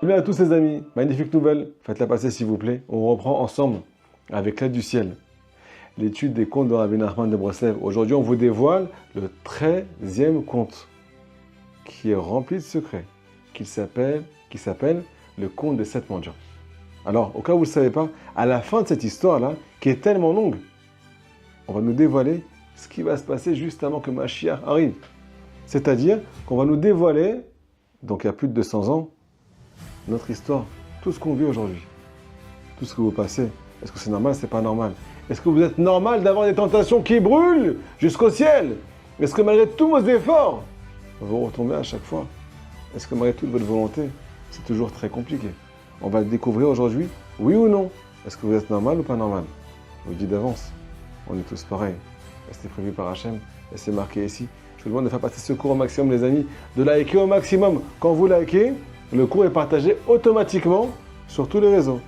Bienvenue à tous les amis, magnifique nouvelle, faites-la passer s'il vous plaît. On reprend ensemble, avec l'aide du ciel, l'étude des contes de Rabbi Nachman de Breslev. Aujourd'hui, on vous dévoile le 13e conte, qui est rempli de secrets, qui s'appelle le conte des 7 mendiants. Alors, au cas où vous ne le savez pas, à la fin de cette histoire-là, qui est tellement longue, on va nous dévoiler ce qui va se passer juste avant que Mashiach arrive. C'est-à-dire qu'on va nous dévoiler, donc il y a plus de 200 ans, notre histoire, tout ce qu'on vit aujourd'hui, tout ce que vous passez. Est-ce que c'est normal, c'est pas normal? Est-ce que vous êtes normal d'avoir des tentations qui brûlent jusqu'au ciel? Est-ce que malgré tous vos efforts, vous retombez à chaque fois? Est-ce que malgré toute votre volonté, c'est toujours très compliqué? On va le découvrir aujourd'hui, oui ou non? Est-ce que vous êtes normal ou pas normal? Je vous dis d'avance, on est tous pareils. C'était prévu par Hachem et c'est marqué ici. Je vous demande de faire passer ce cours au maximum, les amis, de liker au maximum. Quand vous likez, le cours est partagé automatiquement sur tous les réseaux.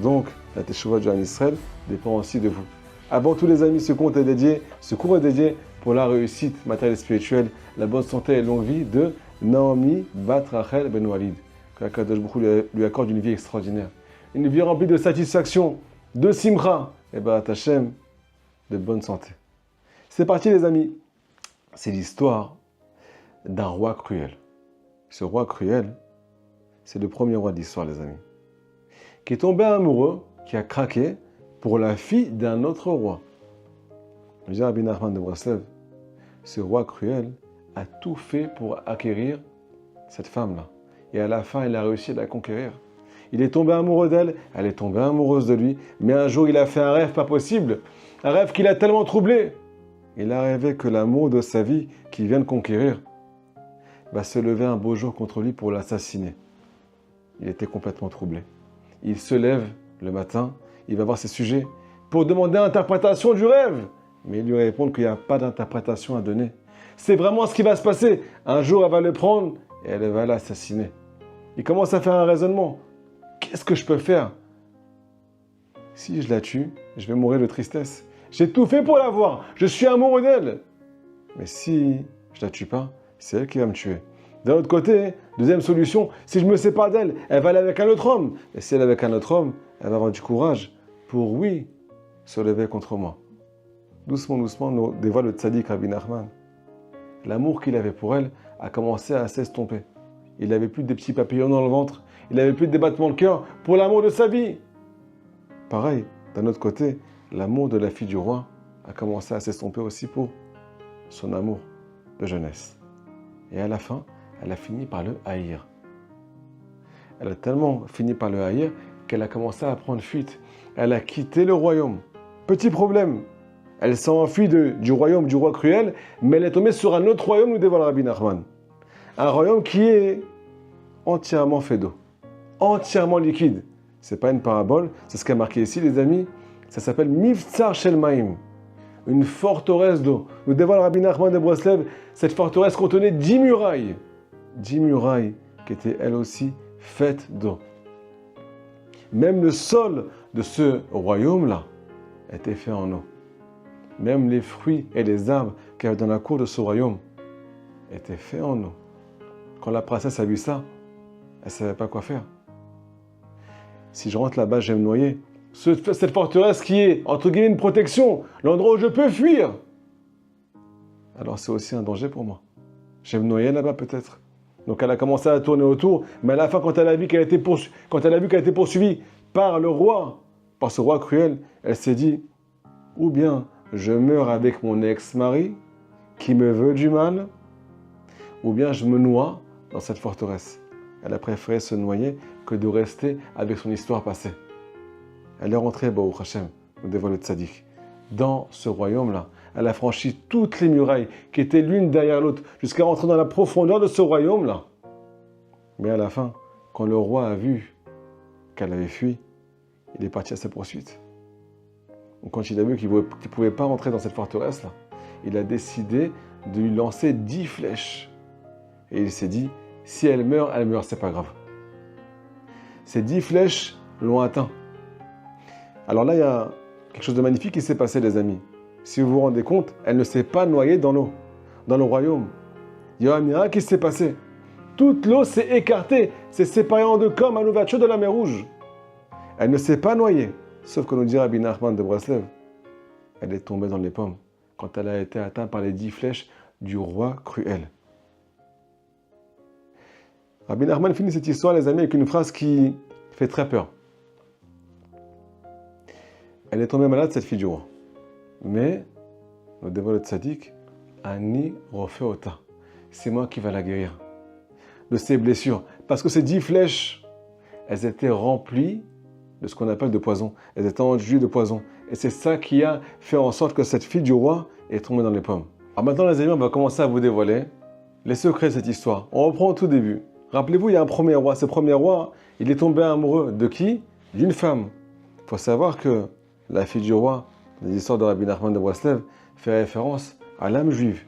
Donc, la Teshuvah du Ham Israël dépend aussi de vous. Avant tout, les amis, ce cours est dédié pour la réussite matérielle et spirituelle, la bonne santé et longue vie de Naomi Bat Rachel Ben Walid. Que Akadosh Baruch Hu lui accorde une vie extraordinaire. Une vie remplie de satisfaction, de simra, et Barat Hashem, de bonne santé. C'est parti, les amis. C'est l'histoire d'un roi cruel. Ce roi cruel, c'est le premier roi d'histoire, les amis, qui est tombé amoureux, qui a craqué pour la fille d'un autre roi. Rabbi Nachman de Breslev, ce roi cruel a tout fait pour acquérir cette femme-là. Et à la fin, il a réussi à la conquérir. Il est tombé amoureux d'elle, elle est tombée amoureuse de lui, mais un jour, il a fait un rêve pas possible, un rêve qui l'a tellement troublé. Il a rêvé que l'amour de sa vie, qu'il vient de conquérir, va se lever un beau jour contre lui pour l'assassiner. Il était complètement troublé. Il se lève le matin, il va voir ses sujets pour demander l'interprétation du rêve. Mais ils lui répondent qu'il n'y a pas d'interprétation à donner. C'est vraiment ce qui va se passer. Un jour, elle va le prendre et elle va l'assassiner. Il commence à faire un raisonnement. Qu'est-ce que je peux faire? Si je la tue, je vais mourir de tristesse. J'ai tout fait pour la voir. Je suis amoureux d'elle. Mais si je ne la tue pas, c'est elle qui va me tuer. D'un autre côté, deuxième solution, si je me sépare d'elle, elle va aller avec un autre homme. Et si elle est avec un autre homme, elle va avoir du courage pour, oui, se lever contre moi. Doucement, doucement, nous dévoile le tzaddik Rabbi Nachman. L'amour qu'il avait pour elle a commencé à s'estomper. Il n'avait plus des petits papillons dans le ventre. Il n'avait plus de débattements de cœur pour l'amour de sa vie. Pareil, d'un autre côté, l'amour de la fille du roi a commencé à s'estomper aussi pour son amour de jeunesse. Et à la fin, elle a fini par le haïr. Elle a tellement fini par le haïr qu'elle a commencé à prendre fuite. Elle a quitté le royaume. Petit problème, elle s'est enfuie du royaume du roi cruel, mais elle est tombée sur un autre royaume, nous dévoile Rabbi Nachman. Un royaume qui est entièrement fait d'eau, entièrement liquide. Ce n'est pas une parabole, c'est ce qui est marqué ici, les amis. Ça s'appelle Mivtsar Shel Maim, une forteresse d'eau. Nous dévoile Rabbi Nachman de Breslev, cette forteresse contenait 10 murailles. 10 murailles qui étaient elles aussi faites d'eau. Même le sol de ce royaume-là était fait en eau. Même les fruits et les arbres qu'il y avait dans la cour de ce royaume étaient faits en eau. Quand la princesse a vu ça, elle ne savait pas quoi faire. Si je rentre là-bas, je vais me noyer. Cette forteresse qui est, entre guillemets, une protection, l'endroit où je peux fuir, alors c'est aussi un danger pour moi. Je vais me noyer là-bas peut-être. Donc elle a commencé à tourner autour, mais à la fin, quand elle a vu qu'elle a été poursuivie par le roi, par ce roi cruel, elle s'est dit, ou bien je meurs avec mon ex-mari qui me veut du mal, ou bien je me noie dans cette forteresse. Elle a préféré se noyer que de rester avec son histoire passée. Elle est rentrée, Baruch Hashem, nous dévoile le tzaddik, dans ce royaume-là. Elle a franchi toutes les murailles qui étaient l'une derrière l'autre, jusqu'à rentrer dans la profondeur de ce royaume-là. Mais à la fin, quand le roi a vu qu'elle avait fui, il est parti à sa poursuite. Donc quand il a vu qu'il ne pouvait pas rentrer dans cette forteresse-là, il a décidé de lui lancer 10 flèches. Et il s'est dit, si elle meurt, c'est pas grave. Ces 10 flèches l'ont atteint. Alors là, il y a quelque chose de magnifique qui s'est passé, les amis. Si vous vous rendez compte, elle ne s'est pas noyée dans l'eau, dans le royaume. Il y a un miracle qui s'est passé. Toute l'eau s'est écartée, s'est séparée en deux comme à l'ouverture de la mer Rouge. Elle ne s'est pas noyée. Sauf que nous dit Rabbi Nachman de Breslev, elle est tombée dans les pommes quand elle a été atteinte par les 10 flèches du roi cruel. Rabbi Nachman finit cette histoire, les amis, avec une phrase qui fait très peur. Elle est tombée malade, cette fille du roi. Mais, nous dévoile le tzaddik, Ani Rofeota. C'est moi qui va la guérir de ses blessures. Parce que ces 10 flèches, elles étaient remplies de ce qu'on appelle de poison. Elles étaient enduites de poison. Et c'est ça qui a fait en sorte que cette fille du roi est tombée dans les pommes. Alors maintenant, les amis, on va commencer à vous dévoiler les secrets de cette histoire. On reprend au tout début. Rappelez-vous, il y a un premier roi. Ce premier roi, il est tombé amoureux de qui? D'une femme. Il faut savoir que la fille du roi, les histoires de Rabbi Nachman de Breslev, fait référence à l'âme juive.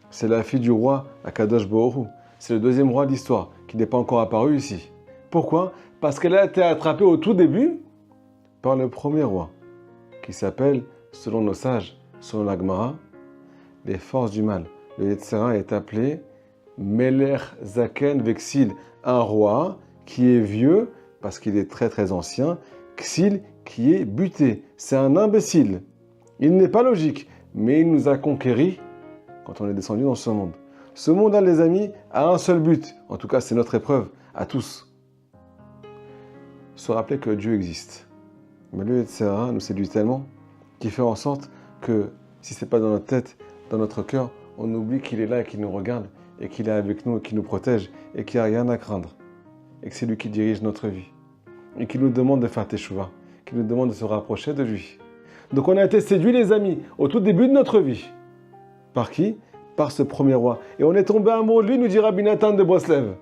C'est la fille du roi Akadosh Baruch Hu. C'est le deuxième roi de l'histoire, qui n'est pas encore apparu ici. Pourquoi? Parce qu'elle a été attrapée au tout début par le premier roi, qui s'appelle, selon nos sages, selon la Gemara, les forces du mal. Le Yetzera est appelé Melech Zaken Vexil, un roi qui est vieux, parce qu'il est très très ancien, Xil qui est buté. C'est un imbécile. Il n'est pas logique, mais il nous a conquéris quand on est descendu dans ce monde. Ce monde-là, les amis, a un seul but. En tout cas, c'est notre épreuve à tous. Se rappeler que Dieu existe. Mais le Yetzera nous séduit tellement qu'il fait en sorte que, si ce n'est pas dans notre tête, dans notre cœur, on oublie qu'il est là et qu'il nous regarde, et qu'il est avec nous et qu'il nous protège, et qu'il n'y a rien à craindre. Et que c'est lui qui dirige notre vie. Et qui nous demande de faire teshuva, qui nous demande de se rapprocher de lui. Donc on a été séduits, les amis, au tout début de notre vie. Par qui? Par ce premier roi. Et on est tombé amoureux de lui, nous dit Rabbi Nathan de Breslev,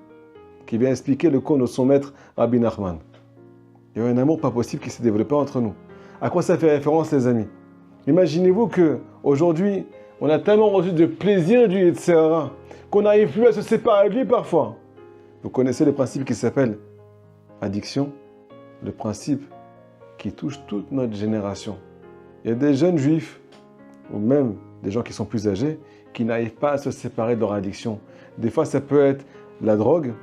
qui vient expliquer le conte de son maître, Rabbi Nachman. Il y a un amour pas possible qui s'est développé entre nous. À quoi ça fait référence, les amis? Imaginez-vous qu'aujourd'hui, on a tellement reçu de plaisir du Yetzera qu'on n'arrive plus à se séparer de lui parfois. Vous connaissez le principe qui s'appelle addiction, le principe qui touche toute notre génération. Il y a des jeunes juifs, ou même des gens qui sont plus âgés, qui n'arrivent pas à se séparer de leur addiction. Des fois, ça peut être la drogue,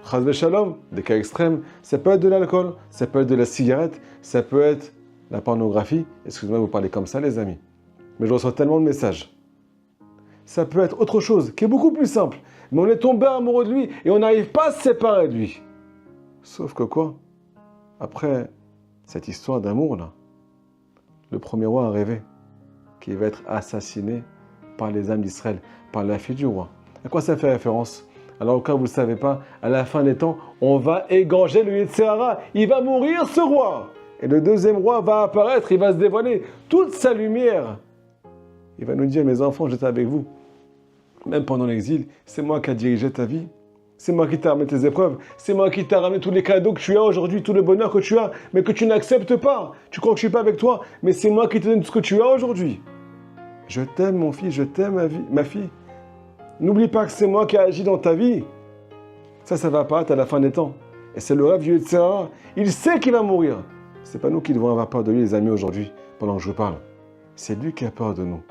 chas v'shalom, des cas extrêmes, ça peut être de l'alcool, ça peut être de la cigarette, ça peut être la pornographie. Excusez-moi de vous parler comme ça, les amis. Mais je reçois tellement de messages. Ça peut être autre chose, qui est beaucoup plus simple. Mais on est tombé amoureux de lui et on n'arrive pas à se séparer de lui. Sauf que quoi? Après cette histoire d'amour-là, le premier roi a rêvé qu'il va être assassiné par les âmes d'Israël, par la fille du roi. À quoi ça fait référence? Alors, au cas où vous ne savez pas, à la fin des temps, on va égorger le Yetzera. Il va mourir, ce roi. Et le deuxième roi va apparaître, il va se dévoiler toute sa lumière. Il va nous dire, mes enfants, j'étais avec vous. Même pendant l'exil, c'est moi qui ai dirigé ta vie. C'est moi qui t'ai ramené tes épreuves. C'est moi qui t'ai ramené tous les cadeaux que tu as aujourd'hui, tout le bonheur que tu as, mais que tu n'acceptes pas. Tu crois que je ne suis pas avec toi, mais c'est moi qui te donne tout ce que tu as aujourd'hui. Je t'aime, mon fils, je t'aime, ma fille. N'oublie pas que c'est moi qui ai agi dans ta vie. Ça va apparaître à la fin des temps. Et c'est le rêve du Yetzera. Il sait qu'il va mourir. Ce n'est pas nous qui devons avoir peur de lui, les amis, aujourd'hui, pendant que je vous parle. C'est lui qui a peur de nous.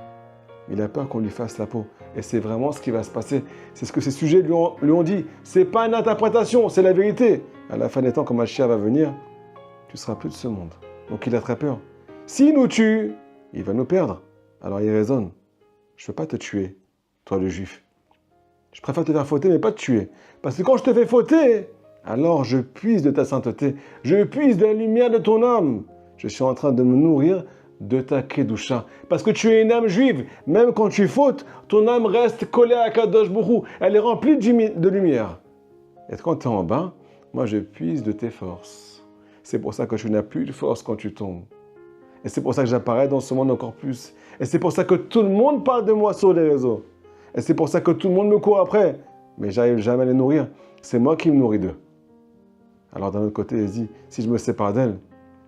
Il a peur qu'on lui fasse la peau. Et c'est vraiment ce qui va se passer. C'est ce que ces sujets lui ont dit. Ce n'est pas une interprétation, c'est la vérité. À la fin des temps, quand Mashiach va venir, tu ne seras plus de ce monde. Donc il a très peur. S'il nous tue, il va nous perdre. Alors il raisonne. Je ne veux pas te tuer, toi le juif. Je préfère te faire fauter, mais pas te tuer. Parce que quand je te fais fauter, alors je puise de ta sainteté. Je puise de la lumière de ton âme. Je suis en train de me nourrir de ta kedusha. Parce que tu es une âme juive. Même quand tu fautes, ton âme reste collée à Kadosh Baruch Hu. Elle est remplie de lumière. Et quand tu es en bas, moi je puise de tes forces. C'est pour ça que tu n'as plus de force quand tu tombes. Et c'est pour ça que j'apparais dans ce monde encore plus. Et c'est pour ça que tout le monde parle de moi sur les réseaux. Et c'est pour ça que tout le monde me court après. Mais j'arrive jamais à les nourrir. C'est moi qui me nourris d'eux. Alors d'un autre côté, il dit, si je me sépare d'elle,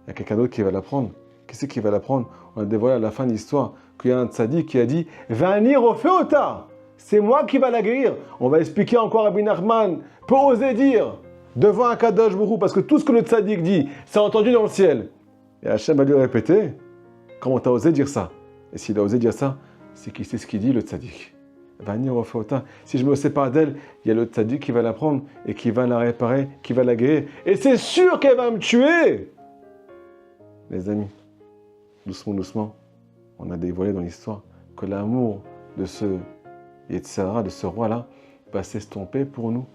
il y a quelqu'un d'autre qui va la prendre. Qui c'est qui va la prendre? On a dévoilé à la fin de l'histoire qu'il y a un tzaddik qui a dit « Venir au feota ». C'est moi qui va la guérir. On va expliquer encore à Rabbi Nachman, peut oser dire devant un Kadosh Baruch Hu, parce que tout ce que le tzaddik dit, c'est entendu dans le ciel. Et Hachem va lui répéter, comment tu as osé dire ça? Et s'il a osé dire ça, c'est qu'il sait ce qu'il dit, le tzaddik. Si je me sépare d'elle, il y a le tzaddik qui va la prendre et qui va la réparer, qui va la guérir. Et c'est sûr qu'elle va me tuer. Les amis, doucement, doucement, on a dévoilé dans l'histoire que l'amour de ce Yetzirah, de ce roi-là, va s'estomper pour nous.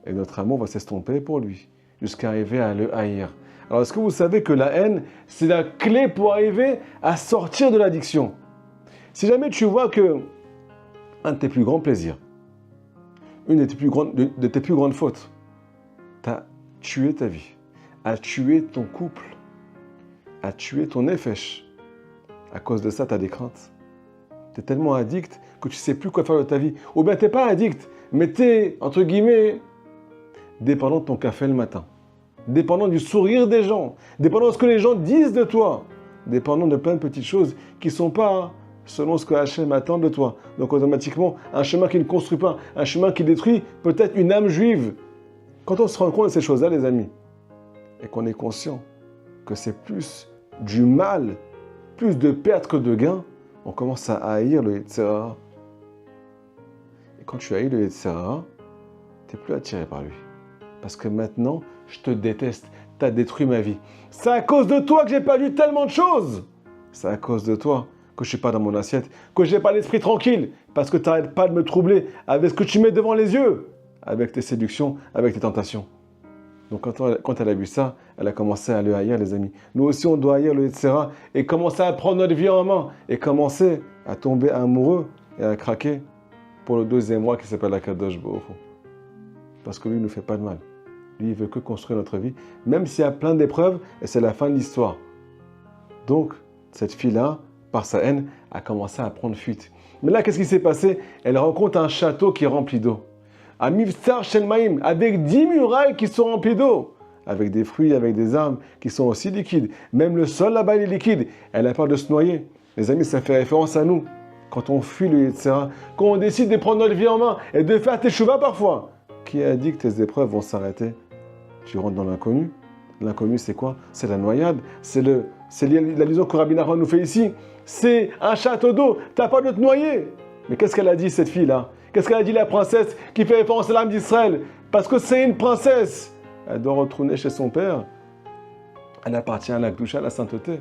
Et notre amour va s'estomper pour lui, jusqu'à arriver à le haïr. Alors, est-ce que vous savez que la haine, c'est la clé pour arriver à sortir de l'addiction? Si jamais tu vois que un de tes plus grands plaisirs, une de tes plus grandes fautes, t'as tué ta vie, a tué ton couple, a tué ton nefesh. À cause de ça, tu as des craintes. Tu es tellement addict que tu ne sais plus quoi faire de ta vie. Ou bien tu n'es pas addict, mais tu es, entre guillemets, dépendant de ton café le matin, dépendant du sourire des gens, dépendant de ce que les gens disent de toi, dépendant de plein de petites choses qui ne sont pas selon ce que Hachem attend de toi. Donc automatiquement, un chemin qui ne construit pas, un chemin qui détruit peut-être une âme juive. Quand on se rend compte de ces choses-là, les amis, et qu'on est conscient que c'est plus du mal, plus de pertes que de gains, on commence à haïr le Yetzirah. Et quand tu haïs le Yetzirah, tu n'es plus attiré par lui. Parce que maintenant, je te déteste, tu as détruit ma vie. C'est à cause de toi que j'ai perdu tellement de choses. C'est à cause de toi que je ne suis pas dans mon assiette, que je n'ai pas l'esprit tranquille, parce que tu n'arrêtes pas de me troubler avec ce que tu mets devant les yeux, avec tes séductions, avec tes tentations. Donc quand elle a vu ça, elle a commencé à le haïr, les amis. Nous aussi, on doit haïr le Yetzirah et commencer à prendre notre vie en main et commencer à tomber amoureux et à craquer pour le deuxième roi qui s'appelle Akadosh Baruch Hu. Parce que lui, il ne nous fait pas de mal. Lui, il veut que construire notre vie, même s'il y a plein d'épreuves et c'est la fin de l'histoire. Donc, cette fille-là, par sa haine, a commencé à prendre fuite. Mais là, qu'est-ce qui s'est passé? Elle rencontre un château qui est rempli d'eau. À Mivtsar Shelmaïm, avec 10 murailles qui sont remplies d'eau, avec des fruits, avec des arbres qui sont aussi liquides. Même le sol là-bas, il est liquide. Elle a peur de se noyer. Les amis, ça fait référence à nous. Quand on fuit le Yetzirah, quand on décide de prendre notre vie en main et de faire teshuva parfois, qui a dit que tes épreuves vont s'arrêter? Tu rentres dans l'inconnu. L'inconnu, c'est quoi? C'est la noyade. C'est l'allusion que Rabbi Nachman nous fait ici. C'est un château d'eau. Tu n'as pas de te noyer. Mais qu'est-ce qu'elle a dit, cette fille-là? Qu'est-ce qu'elle a dit, la princesse qui fait référence à l'âme d'Israël? Parce que c'est une princesse. Elle doit retourner chez son père. Elle appartient à la Gdusha, à la sainteté.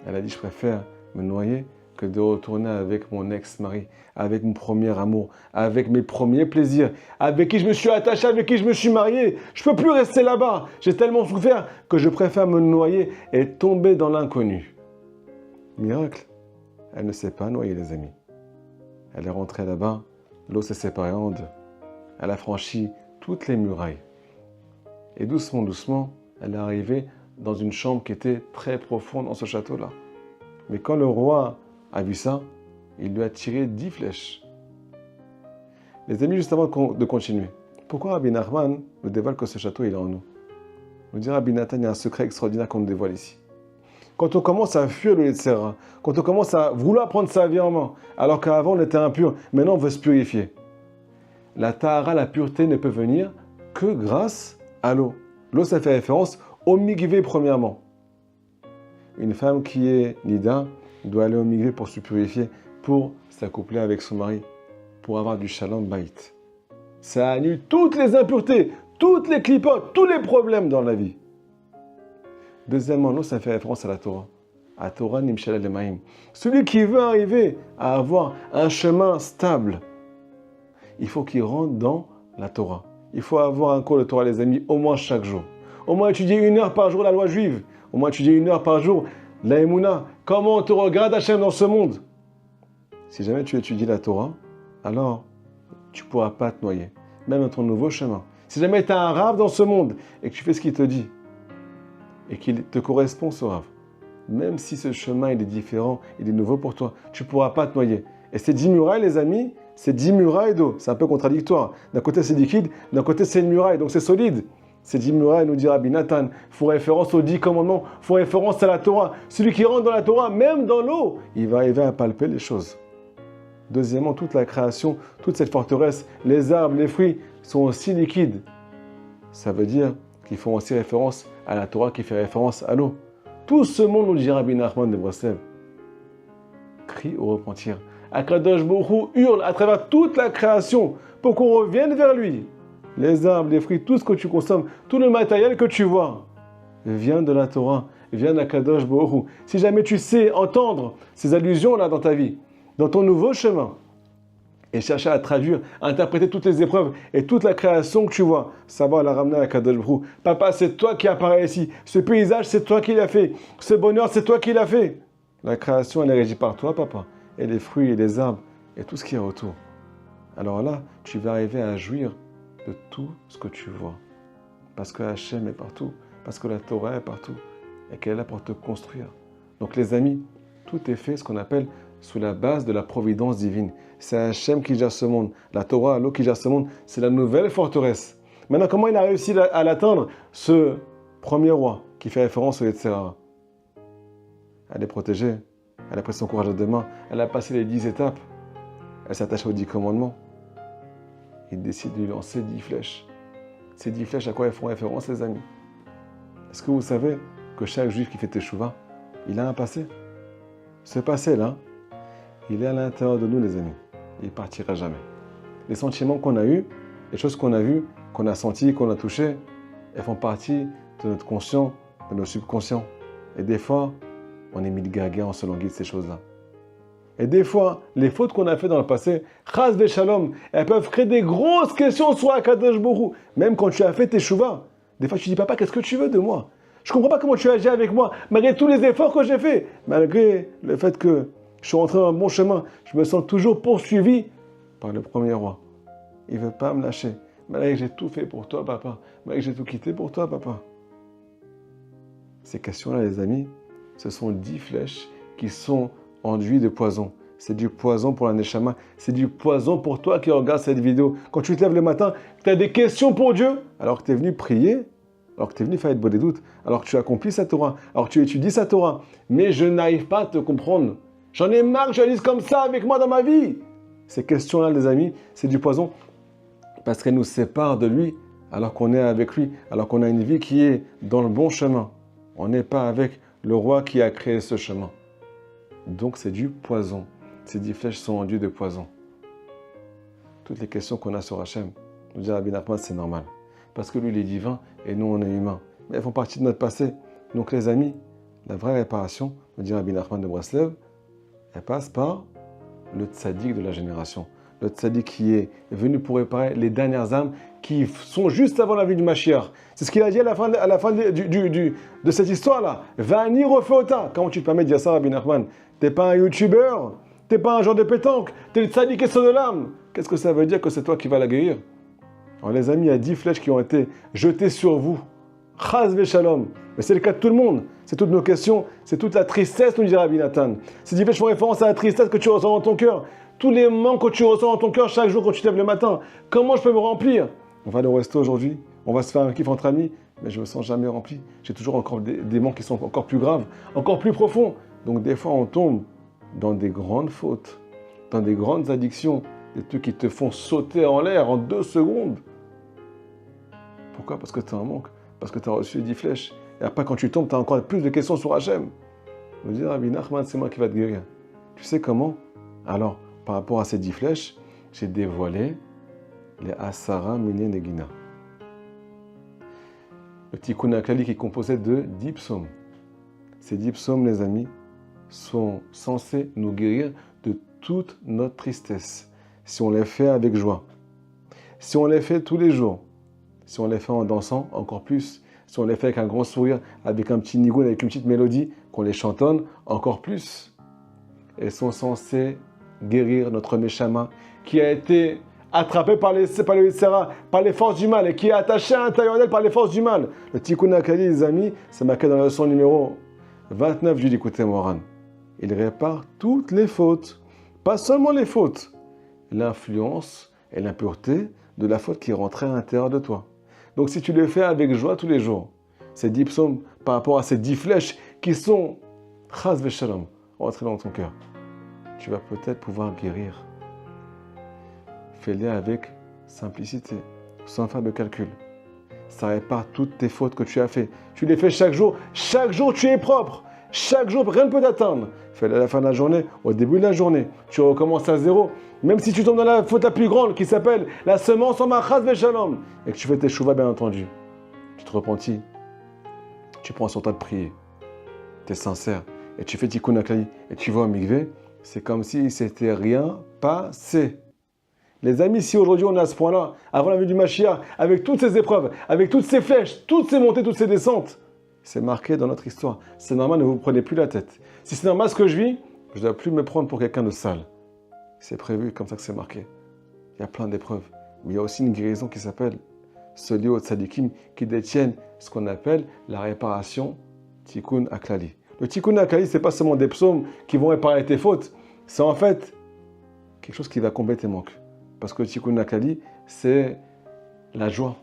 Elle a dit, je préfère me noyer que de retourner avec mon ex-mari, avec mon premier amour, avec mes premiers plaisirs, avec qui je me suis attaché, avec qui je me suis marié. Je ne peux plus rester là-bas. J'ai tellement souffert que je préfère me noyer et tomber dans l'inconnu. Miracle, elle ne s'est pas noyée, les amis. Elle est rentrée là-bas, l'eau s'est séparée en deux. Elle a franchi toutes les murailles. Et doucement, doucement, elle est arrivée dans une chambre qui était très profonde dans ce château-là. Mais quand le roi a vu ça, il lui a tiré 10 flèches. Les amis, juste avant de continuer, pourquoi Rabbi Nachman nous dévoile que ce château il est en nous? Nous dit Rabbi Nathan, il y a un secret extraordinaire qu'on nous dévoile ici. Quand on commence à fuir le Yetzirah, quand on commence à vouloir prendre sa vie en main, alors qu'avant on était impur, maintenant on veut se purifier. La tahara, la pureté ne peut venir que grâce à l'eau. L'eau, ça fait référence au mikvé premièrement. Une femme qui est nida doit aller au mikvé pour se purifier, pour s'accoupler avec son mari, pour avoir du shalom bayit. Ça annule toutes les impuretés, toutes les clipotes, tous les problèmes dans la vie. Deuxièmement, l'eau, ça fait référence à la Torah. À Torah Nimshel Lemaim. Celui qui veut arriver à avoir un chemin stable, il faut qu'il rentre dans la Torah. Il faut avoir un cours de Torah, les amis, au moins chaque jour. Au moins étudier 1 heure par jour la loi juive. Au moins étudier 1 heure par jour la Emouna. Comment on te regarde, Hachem, dans ce monde? Si jamais tu étudies la Torah, alors tu ne pourras pas te noyer, même dans ton nouveau chemin. Si jamais tu as un rave dans ce monde et que tu fais ce qu'il te dit, et qu'il te correspond, ce rave, même si ce chemin il est différent, il est nouveau pour toi, tu ne pourras pas te noyer. Et ces 10 murailles, les amis, c'est 10 murailles d'eau. C'est un peu contradictoire. D'un côté, c'est liquide, d'un côté, c'est une muraille, donc c'est solide. Ces 10 murailles, nous dit Rabbi Nathan, font référence aux 10 commandements, font référence à la Torah. Celui qui rentre dans la Torah, même dans l'eau, il va arriver à palper les choses. Deuxièmement, toute la création, toute cette forteresse, les arbres, les fruits sont aussi liquides. Ça veut dire qu'ils font aussi référence à la Torah qui fait référence à l'eau. Tout ce monde, nous dit Rabbi Nachman de Breslev, crie au repentir. Akadosh Baruch Hu hurle à travers toute la création pour qu'on revienne vers lui. Les arbres, les fruits, tout ce que tu consommes, tout le matériel que tu vois, vient de la Torah, vient d'Akadosh Baruch Hu. Si jamais tu sais entendre ces allusions-là dans ta vie, dans ton nouveau chemin, et chercher à traduire, à interpréter toutes les épreuves et toute la création que tu vois, ça va la ramener à Akadosh Baruch Hu. Papa, c'est toi qui apparaît ici. Ce paysage, c'est toi qui l'as fait. Ce bonheur, c'est toi qui l'as fait. La création, elle est régie par toi, papa. Et les fruits et les arbres et tout ce qui est autour. Alors là, tu vas arriver à jouir de tout ce que tu vois. Parce que Hachem est partout. Parce que la Torah est partout. Et qu'elle est là pour te construire. Donc les amis, tout est fait, ce qu'on appelle sous la base de la providence divine. C'est Hachem qui gère ce monde. La Torah, l'eau qui gère ce monde, c'est la nouvelle forteresse. Maintenant, comment il a réussi à l'atteindre, ce premier roi qui fait référence au Yetzirah? Elle est protégée. Elle a pris son courage à deux mains. Elle a passé les 10 étapes. Elle s'attache aux 10 commandements. Il décide de lui lancer 10 flèches. Ces 10 flèches, à quoi elles font référence, les amis? Est-ce que vous savez que chaque juif qui fait teshuva, il a un passé? Ce passé-là, il est à l'intérieur de nous, les amis. Il ne partira jamais. Les sentiments qu'on a eus, les choses qu'on a vues, qu'on a senties, qu'on a touchées, elles font partie de notre conscient, de notre subconscient. Et des fois, on est mis de gaga, on se languit de ces choses-là. Et des fois, les fautes qu'on a faites dans le passé, chas v'shalom, elles peuvent créer des grosses questions sur Akadosh Baruch Hu. Même quand tu as fait tes chouvas, des fois tu dis, papa, qu'est-ce que tu veux de moi? Je ne comprends pas comment tu agis avec moi, malgré tous les efforts que j'ai faits, malgré le fait que je suis rentré dans un bon chemin, je me sens toujours poursuivi par le premier roi. Il ne veut pas me lâcher, malgré que j'ai tout fait pour toi, papa, malgré que j'ai tout quitté pour toi, papa. Ces questions-là, les amis, ce sont 10 flèches qui sont enduites de poison. C'est du poison pour la Neshama, c'est du poison pour toi qui regardes cette vidéo. Quand tu te lèves le matin, tu as des questions pour Dieu, alors que tu es venu prier, alors que tu es venu faire être beau des doutes, alors que tu accomplis sa Torah, alors que tu étudies sa Torah. Mais je n'arrive pas à te comprendre. J'en ai marre que je dise comme ça avec moi dans ma vie. Ces questions-là, les amis, c'est du poison parce qu'elles nous séparent de lui alors qu'on est avec lui, alors qu'on a une vie qui est dans le bon chemin. On n'est pas avec le roi qui a créé ce chemin. Donc c'est du poison. Ces 10 flèches sont enduites de poison. Toutes les questions qu'on a sur Hachem, nous dit Rabbi Nachman, c'est normal. Parce que lui, il est divin et nous, on est humains. Mais elles font partie de notre passé. Donc les amis, la vraie réparation, nous dit Rabbi Nachman de Breslev, elle passe par le tzaddik de la génération. Le tzaddik qui est venu pour réparer les dernières âmes qui sont juste avant la vie du Mashiach. C'est ce qu'il a dit à la fin de cette histoire-là. Vani refeota. Comment tu te permets de dire ça, Rabbi Nachman? T'es pas un youtubeur, t'es pas un genre de pétanque, t'es le tzaddik et de l'âme. Qu'est-ce que ça veut dire que c'est toi qui vas la guérir? Alors les amis, il y a 10 flèches qui ont été jetées sur vous. Chas v'shalom. Mais c'est le cas de tout le monde. C'est toutes nos questions, c'est toute la tristesse, nous dit Rabbi Nathan. Ces 10 flèches font référence à la tristesse que tu ressens dans ton cœur. Tous les manques que tu ressens dans ton cœur chaque jour quand tu te lèves le matin. Comment je peux me remplir? On va aller au resto aujourd'hui, on va se faire un kiff entre amis, mais je ne me sens jamais rempli. J'ai toujours encore des manques qui sont encore plus graves, encore plus profonds. Donc des fois, on tombe dans des grandes fautes, dans des grandes addictions, des trucs qui te font sauter en l'air en 2 secondes. Pourquoi? Parce que tu as un manque, parce que tu as reçu les 10 flèches. Et après, quand tu tombes, tu as encore plus de questions sur Hachem. Je me dis, Rabbi Nachman, c'est moi qui va te guérir. Tu sais comment? Alors, par rapport à ces 10 flèches, j'ai dévoilé les Asara Minyan Negina. Le Tikkun HaKlali qui est composé de 10 psaumes. Ces 10 psaumes, les amis, sont censés nous guérir de toute notre tristesse. Si on les fait avec joie. Si on les fait tous les jours. Si on les fait en dansant, encore plus. Si on les fait avec un grand sourire, avec un petit nigoun, avec une petite mélodie, qu'on les chantonne, encore plus. Elles sont censées guérir notre Neshama, qui a été attrapé par le Yetzirah, par les forces du mal, et qui est attaché à l'intérieur d'elle par les forces du mal. Le Tikkun HaKlali, les amis, c'est marqué dans la leçon numéro 29 du Likutei Moharan. Il répare toutes les fautes, pas seulement les fautes, l'influence et l'impureté de la faute qui est rentrée à l'intérieur de toi. Donc si tu le fais avec joie tous les jours, ces 10 psaumes par rapport à ces 10 flèches qui sont chas v'shalom, rentrées dans ton cœur, tu vas peut-être pouvoir guérir. Fais-les avec simplicité, sans faire de calcul. Ça répare toutes tes fautes que tu as fait. Tu les fais chaque jour tu es propre. Chaque jour, rien ne peut t'atteindre. Fais-le à la fin de la journée, au début de la journée. Tu recommences à zéro. Même si tu tombes dans la faute la plus grande qui s'appelle la semence en machas veshalom et que tu fais tes chouvas, bien entendu. Tu te repentis. Tu prends son temps de prier. Tu es sincère. Et tu fais tikkun aklali. Et tu vas au mikvé. C'est comme si c'était rien passé. Les amis, si aujourd'hui on est à ce point-là, avant la venue du Mashiach, avec toutes ces épreuves, avec toutes ces flèches, toutes ces montées, toutes ces descentes, c'est marqué dans notre histoire. C'est normal, ne vous prenez plus la tête. Si c'est normal ce que je vis, je ne dois plus me prendre pour quelqu'un de sale. C'est prévu, comme ça que c'est marqué. Il y a plein d'épreuves. Mais il y a aussi une guérison qui s'appelle ceux aux tzadikim qui détiennent ce qu'on appelle la réparation tikkun aklali. Le tikkun aklali, ce n'est pas seulement des psaumes qui vont réparer tes fautes. C'est en fait quelque chose qui va combler tes manques. Parce que le tikkun aklali, c'est la joie.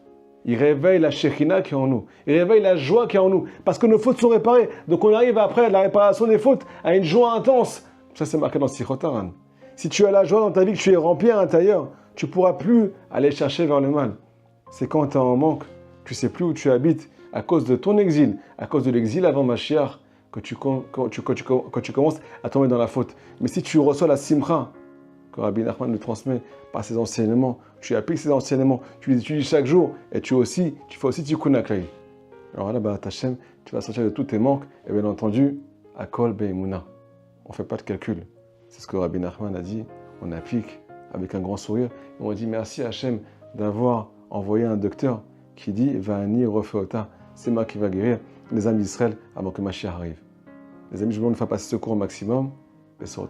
Il réveille la Shekhina qui est en nous. Il réveille la joie qui est en nous. Parce que nos fautes sont réparées. Donc on arrive après la réparation des fautes à une joie intense. Ça, c'est marqué dans Sichot Haran. Si tu as la joie dans ta vie, que tu es rempli à l'intérieur, tu ne pourras plus aller chercher vers le mal. C'est quand tu es en manque, tu ne sais plus où tu habites, à cause de ton exil, à cause de l'exil avant Mashiach, que tu commences à tomber dans la faute. Mais si tu reçois la simcha, que Rabbi Nachman nous transmet par ses enseignements, tu appliques ses enseignements, tu les étudies chaque jour, et tu fais aussi tikkun aklali. Alors là, Hashem, tu vas sortir de tous tes manques, et bien entendu, akol be'emuna. On ne fait pas de calcul. C'est ce que Rabbi Nachman a dit, on applique avec un grand sourire, et on dit merci Hashem d'avoir envoyé un docteur qui dit Va'ani refeota, c'est moi qui va guérir les âmes d'Israël avant que Mashiach arrive. Les amis, je vous demande de faire passer ce cours au maximum, et sur